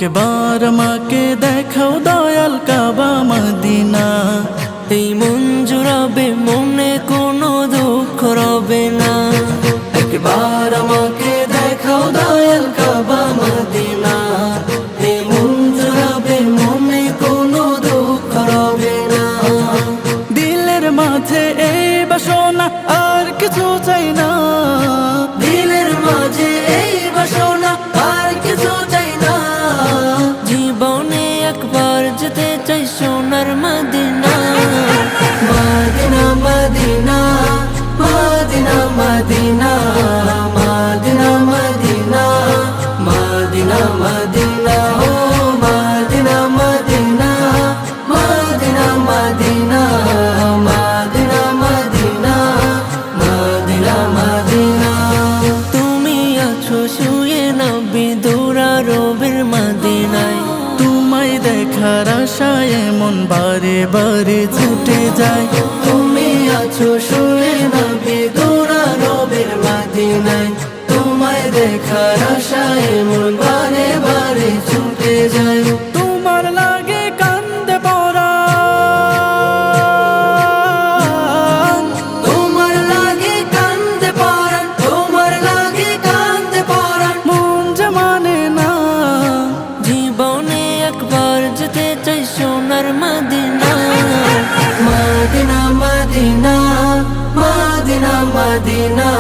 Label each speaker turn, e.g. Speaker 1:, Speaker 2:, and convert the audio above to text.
Speaker 1: একবার আমাকে দেখাও দয়াল কাবা মদিনা।
Speaker 2: এই মন জুড়াবে, মনে কোনো দুঃখ রবে না।
Speaker 1: একবার আমাকে দেখাও দয়াল কাবা মদিনা। এই মন জুড়াবে, মনে কোনো দুঃখ রবে না। দিলের মাঝে এই বাসনা, আর কিছু চাই না। দিলের মাঝে এই বাসনা, আর কিছু চাই না।
Speaker 2: জীবনে একবার যেতে চাই সোনার Medina.
Speaker 1: Medina Medina Medina Medina Medina Medina Medina Medina ও Medina Medina Medina Medina Medina Medina Medina Medina.
Speaker 2: তুমি আছো শুয়ে নবী দুরারবের মদিনায়।
Speaker 1: তোমায় দেখার আশায় মন বারে বারে ছুটে যায়। তুমি আছো শুয়ে নবী দুরারবের মদিনায়। তোমায় দেখার আশায় মন বারে বারে ছুটে যায়। তোমার লাগে কান্দে পরাণ, তোমার লাগে কান্দে পরাণ, তোমার লাগে কান্দে পরাণ। মন যে মানে না।
Speaker 2: জীবনে একবার যেতে চাই সোনার Medina.
Speaker 1: Medina Medina Medina Medina